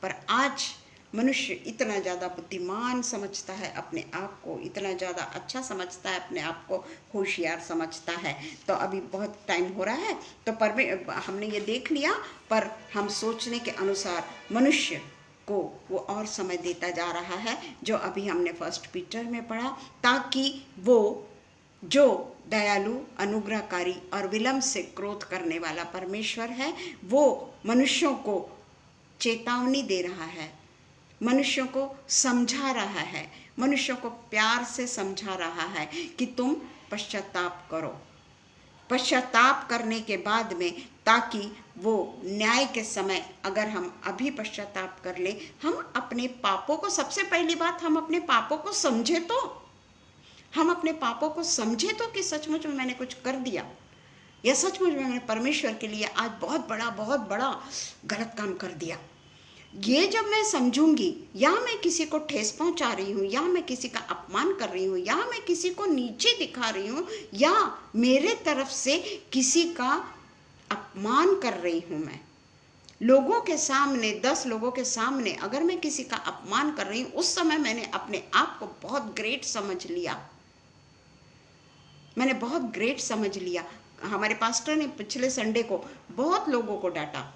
Speaker 1: पर आज मनुष्य इतना ज़्यादा बुद्धिमान समझता है अपने आप को, इतना ज़्यादा अच्छा समझता है अपने आप को, होशियार समझता है। तो अभी बहुत टाइम हो रहा है, तो हमने ये देख लिया, पर हम सोचने के अनुसार मनुष्य को वो और समय देता जा रहा है, जो अभी हमने 1 पीटर में पढ़ा, ताकि वो जो दयालु, अनुग्रहकारी और विलंब से क्रोध करने वाला परमेश्वर है, वो मनुष्यों को चेतावनी दे रहा है, मनुष्यों को समझा रहा है, मनुष्यों को प्यार से समझा रहा है कि तुम पश्चाताप करो, पश्चाताप करने के बाद में, ताकि वो न्याय के समय अगर हम अभी पश्चाताप कर लें, हम अपने पापों को, सबसे पहली बात हम अपने पापों को समझे तो, हम अपने पापों को समझे तो कि सचमुच में मैंने कुछ कर दिया, या सचमुच में मैंने परमेश्वर के लिए आज बहुत बड़ा गलत काम कर दिया। ये जब मैं समझूंगी, या मैं किसी को ठेस पहुंचा रही हूँ, या मैं किसी का अपमान कर रही हूँ, या मैं किसी को नीचे दिखा रही हूँ, या मेरे तरफ से किसी का अपमान कर रही हूँ, मैं लोगों के सामने, 10 लोगों के सामने अगर मैं किसी का अपमान कर रही हूँ, उस समय मैंने अपने आप को बहुत ग्रेट समझ लिया, मैंने बहुत ग्रेट समझ लिया। हमारे पास्टर ने पिछले संडे को बहुत लोगों को डांटा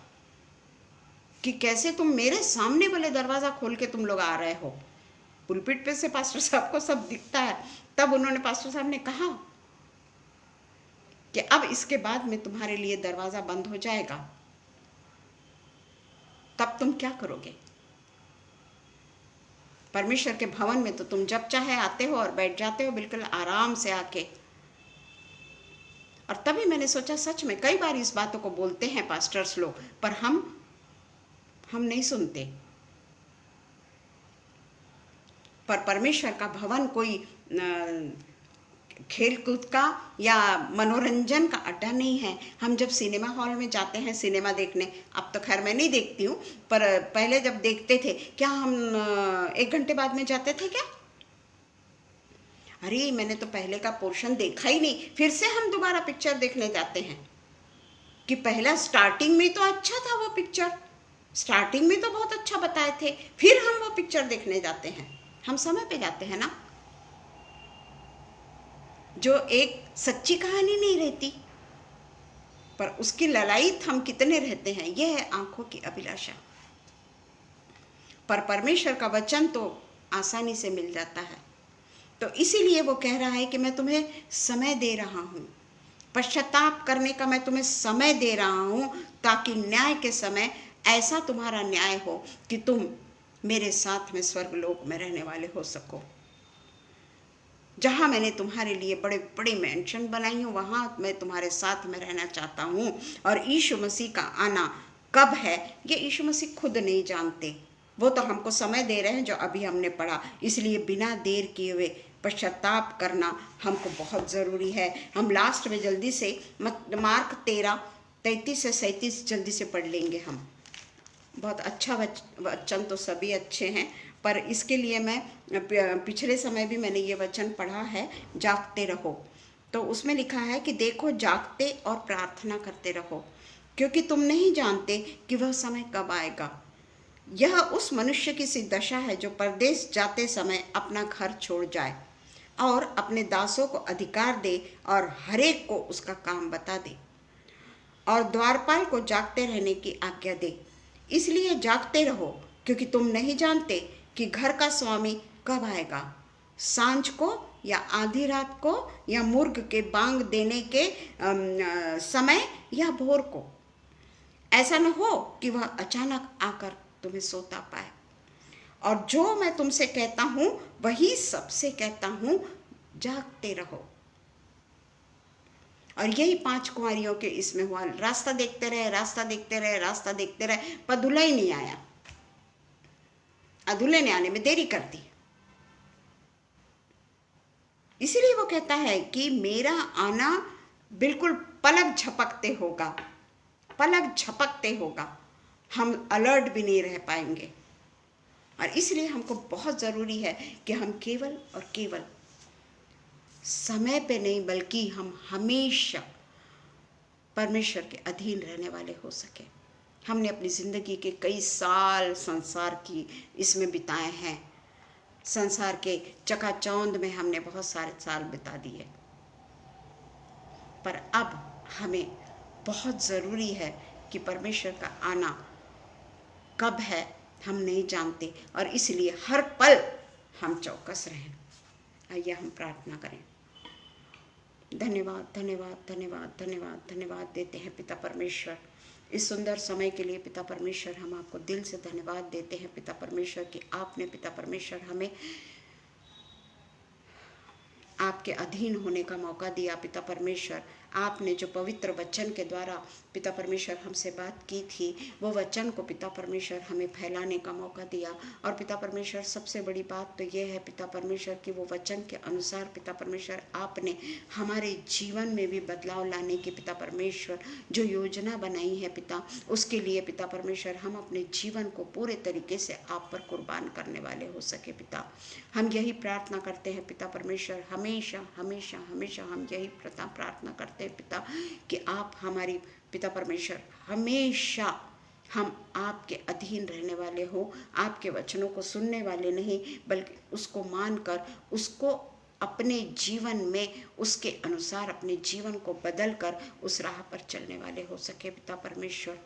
Speaker 1: कि कैसे तुम मेरे सामने वाले दरवाज़ा खोल के तुम लोग आ रहे हो। पुलपिट पे से पास्टर साहब को सब दिखता है। तब उन्होंने, पास्टर साहब ने कहा कि अब इसके बाद में तुम्हारे लिए दरवाज़ा बंद हो जाएगा, तब तुम क्या करोगे? परमेश्वर के भवन में तो तुम जब चाहे आते हो और बैठ जाते हो बिल्कुल आराम से आके। और तभी मैंने सोचा, सच में कई बार इस बातों को बोलते हैं पास्टर्स लोग, पर हम नहीं सुनते। पर परमेश्वर का भवन कोई खेल कूद का या मनोरंजन का अड्डा नहीं है। हम जब सिनेमा हॉल में जाते हैं सिनेमा देखने, अब तो खैर मैं नहीं देखती हूँ, पर पहले जब देखते थे, क्या हम 1 घंटे बाद में जाते थे क्या? अरे मैंने तो पहले का पोर्शन देखा ही नहीं, फिर से हम दोबारा पिक्चर देखने जाते हैं कि पहला स्टार्टिंग में तो अच्छा था वो पिक्चर, स्टार्टिंग में तो बहुत अच्छा बताए थे, फिर हम वो पिक्चर देखने जाते हैं। हम समय पे जाते हैं ना, जो एक सच्ची कहानी नहीं रहती, पर उसकी ललायत हम कितने रहते हैं, यह है आंखों की अभिलाषा। पर परमेश्वर का वचन तो आसानी से मिल जाता है। तो इसीलिए वो कह रहा है कि मैं तुम्हें समय दे रहा हूँ, पश्चाताप करने का मैं तुम्हें समय दे रहा हूँ, ताकि न्याय के समय ऐसा तुम्हारा न्याय हो कि तुम मेरे साथ में स्वर्गलोक में रहने वाले हो सको। जहाँ मैंने तुम्हारे लिए बड़े बड़े मेंशन बनाई हूँ, वहाँ मैं तुम्हारे साथ में रहना चाहता हूँ। और यीशु मसीह का आना कब है, ये यीशु मसीह खुद नहीं जानते, वो तो हमको समय दे रहे हैं जो अभी हमने पढ़ा। इसलिए बिना देर किए हुए पश्चाताप करना हमको बहुत ज़रूरी है। हम लास्ट में जल्दी से मार्क 13:33 से 37 जल्दी से पढ़ लेंगे हम। बहुत अच्छा वचन तो सभी अच्छे हैं, पर इसके लिए मैं पिछले समय भी मैंने ये वचन पढ़ा है, जागते रहो। तो उसमें लिखा है कि देखो जागते और प्रार्थना करते रहो, क्योंकि तुम नहीं जानते कि वह समय कब आएगा। यह उस मनुष्य की सी दशा है जो परदेश जाते समय अपना घर छोड़ जाए और अपने दासों को अधिकार दे और हरेक को उसका काम बता दे और द्वारपाल को जागते रहने की आज्ञा दे। इसलिए जागते रहो, क्योंकि तुम नहीं जानते कि घर का स्वामी कब आएगा, सांझ को या आधी रात को या मुर्ग के बांग देने के समय या भोर को। ऐसा न हो कि वह अचानक आकर तुम्हें सोता पाए। और जो मैं तुमसे कहता हूँ वही सबसे कहता हूँ, जागते रहो। और यही 5 कुंवारियों के इसमें हुआ, रास्ता देखते रहे, रास्ता देखते रहे, रास्ता देखते रहे, पर दूल्हा ही नहीं आया। दूल्हे ने आने में देरी कर दी। इसीलिए वो कहता है कि मेरा आना बिल्कुल पलक झपकते होगा, पलक झपकते होगा, हम अलर्ट भी नहीं रह पाएंगे। और इसलिए हमको बहुत ज़रूरी है कि हम केवल और केवल समय पे नहीं, बल्कि हम हमेशा परमेश्वर के अधीन रहने वाले हो सके। हमने अपनी ज़िंदगी के कई साल संसार की इसमें बिताए हैं, संसार के चकाचौंध में हमने बहुत सारे साल बिता दिए, पर अब हमें बहुत ज़रूरी है कि परमेश्वर का आना कब है हम नहीं जानते, और इसलिए हर पल हम चौकस रहें। आइए हम प्रार्थना करें। धन्यवाद धन्यवाद धन्यवाद धन्यवाद धन्यवाद देते हैं पिता परमेश्वर, इस सुंदर समय के लिए। पिता परमेश्वर, हम आपको दिल से धन्यवाद देते हैं पिता परमेश्वर कि आपने पिता परमेश्वर हमें आपके अधीन होने का मौका दिया। पिता परमेश्वर, आपने जो पवित्र वचन के द्वारा पिता परमेश्वर हमसे बात की थी, वो वचन को पिता परमेश्वर हमें फैलाने का मौका दिया। और पिता परमेश्वर, सबसे बड़ी बात तो ये है पिता परमेश्वर कि वो वचन के अनुसार पिता परमेश्वर आपने हमारे जीवन में भी बदलाव लाने की पिता परमेश्वर जो योजना बनाई है पिता, उसके लिए पिता परमेश्वर हम अपने जीवन को पूरे तरीके से आप पर कुर्बान करने वाले हो सके पिता। हम यही प्रार्थना करते हैं पिता परमेश्वर, हमेशा हमेशा हमेशा हम यही प्रार्थना करते हैं पिता कि आप हमारी पिता परमेश्वर हमेशा हम आपके अधीन रहने वाले हो, आपके वचनों को सुनने वाले नहीं, बल्कि उसको मानकर उसको अपने जीवन में उसके अनुसार अपने जीवन को बदल कर उस राह पर चलने वाले हो सके पिता परमेश्वर।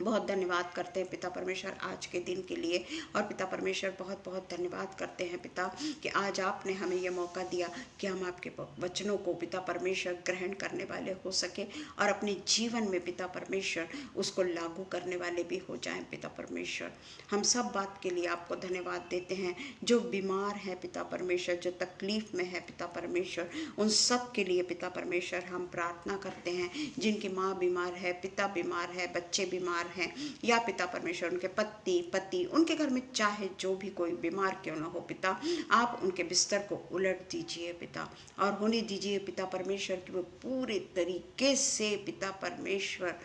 Speaker 1: बहुत धन्यवाद करते हैं पिता परमेश्वर आज के दिन के लिए। और पिता परमेश्वर बहुत बहुत धन्यवाद करते हैं पिता कि आज आपने हमें यह मौका दिया कि हम आपके वचनों को पिता परमेश्वर ग्रहण करने वाले हो सके और अपने जीवन में पिता परमेश्वर उसको लागू करने वाले भी हो जाएं। पिता परमेश्वर हम सब बात के लिए आपको धन्यवाद देते हैं। जो बीमार है पिता परमेश्वर, जो तकलीफ में है पिता परमेश्वर, उन सब के लिए पिता परमेश्वर हम प्रार्थना करते हैं। जिनकी माँ बीमार है, पिता बीमार है, बच्चे बीमार हैं, या पिता परमेश्वर उनके पति उनके घर में चाहे जो भी कोई बीमार क्यों ना हो पिता, आप उनके बिस्तर को उलट दीजिए पिता और होने दीजिए पिता परमेश्वर कि वो पूरे तरीके से पिता परमेश्वर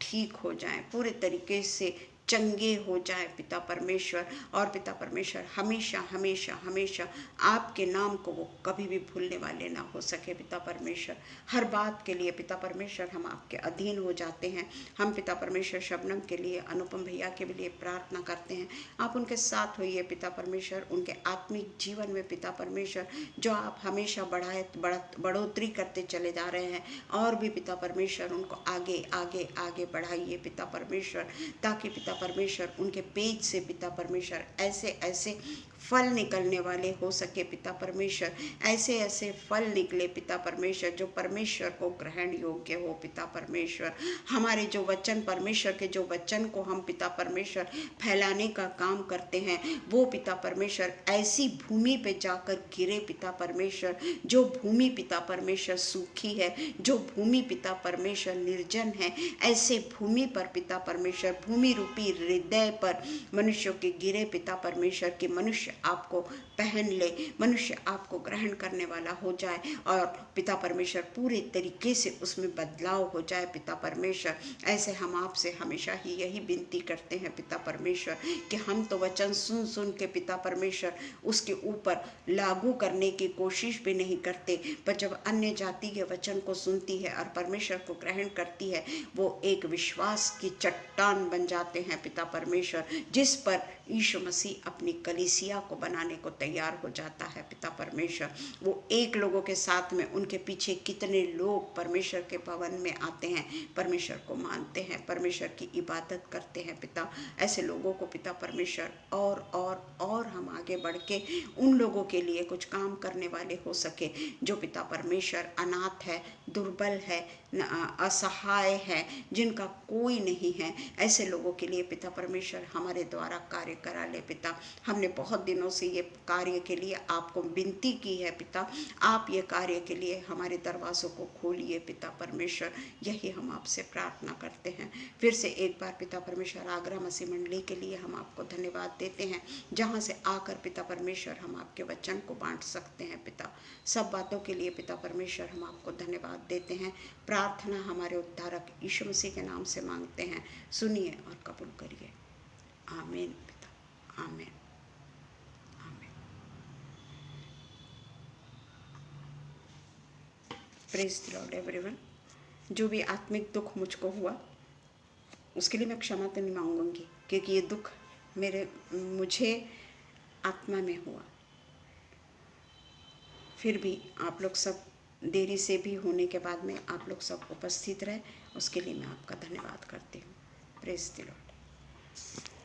Speaker 1: ठीक हो जाएं, पूरे तरीके से चंगे हो जाए पिता परमेश्वर। और पिता परमेश्वर हमेशा हमेशा हमेशा आपके नाम को वो कभी भी भूलने वाले ना हो सके पिता परमेश्वर। हर बात के लिए पिता परमेश्वर हम आपके अधीन हो जाते हैं। हम पिता परमेश्वर शबनम के लिए, अनुपम भैया के लिए प्रार्थना करते हैं। आप उनके साथ होइए पिता परमेश्वर, उनके आत्मिक जीवन में पिता परमेश्वर जो आप हमेशा बढ़ोतरी करते चले जा रहे हैं, और भी पिता परमेश्वर उनको आगे आगे आगे बढ़ाइए पिता परमेश्वर, ताकि पिता परमेश्वर उनके पेट से पिता परमेश्वर ऐसे ऐसे फल निकलने वाले हो सके पिता परमेश्वर, ऐसे ऐसे फल निकले पिता परमेश्वर जो परमेश्वर को ग्रहण योग्य हो पिता परमेश्वर। हमारे जो वचन, परमेश्वर के जो वचन को हम पिता परमेश्वर फैलाने का काम करते हैं, वो पिता परमेश्वर ऐसी भूमि पे जाकर गिरे पिता परमेश्वर, जो भूमि पिता परमेश्वर सूखी है, जो भूमि पिता परमेश्वर निर्जन है, ऐसे भूमि पर पिता परमेश्वर, भूमि रूपी हृदय पर मनुष्यों के गिरे पिता परमेश्वर के मनुष्य आपको पहन ले, मनुष्य आपको ग्रहण करने वाला हो जाए और पिता परमेश्वर पूरे तरीके से उसमें बदलाव हो जाए पिता परमेश्वर। ऐसे हम आपसे हमेशा ही यही विनती करते हैं पिता परमेश्वर कि हम तो वचन सुन सुन के पिता परमेश्वर उसके ऊपर लागू करने की कोशिश भी नहीं करते, पर जब अन्य जाति के वचन को सुनती है और परमेश्वर को ग्रहण करती है, वो एक विश्वास की चट्टान बन जाते हैं पिता परमेश्वर, जिस पर यीशु मसीह अपनी कलीसिया को बनाने को तैयार हो जाता है पिता परमेश्वर। वो एक लोगों के साथ में उनके पीछे कितने लोग परमेश्वर के भवन में आते हैं, परमेश्वर को मानते हैं, परमेश्वर की इबादत करते हैं पिता। ऐसे लोगों को पिता परमेश्वर और हम आगे बढ़ के उन लोगों के लिए कुछ काम करने वाले हो सके जो पिता परमेश्वर अनाथ है, दुर्बल है, असहाय है, जिनका कोई नहीं है। ऐसे लोगों के लिए पिता परमेश्वर हमारे द्वारा कार्य करा ले पिता। हमने बहुत दिनों से ये कार्य के लिए आपको विनती की है पिता, आप ये कार्य के लिए हमारे दरवाज़ों को खोलिए पिता परमेश्वर, यही हम आपसे प्रार्थना करते हैं। फिर से एक बार पिता परमेश्वर आगरा मसीह मंडली के लिए हम आपको धन्यवाद देते हैं, जहाँ से आकर पिता परमेश्वर हम आपके वचन को बांट सकते हैं पिता। सब बातों के लिए पिता परमेश्वर हम आपको धन्यवाद देते हैं। प्रार्थना हमारे उद्धारक यीशु मसीह के नाम से मांगते हैं, सुनिए और कबूल करिए। आमीन पिता, आमीन। Praise the Lord everyone. जो भी आत्मिक दुख मुझको हुआ उसके लिए मैं क्षमा तो नहीं मांगूंगी, क्योंकि ये दुख मुझे आत्मा में हुआ। फिर भी आप लोग सब देरी से भी होने के बाद में आप लोग सब उपस्थित रहे, उसके लिए मैं आपका धन्यवाद करती हूँ। Praise the Lord.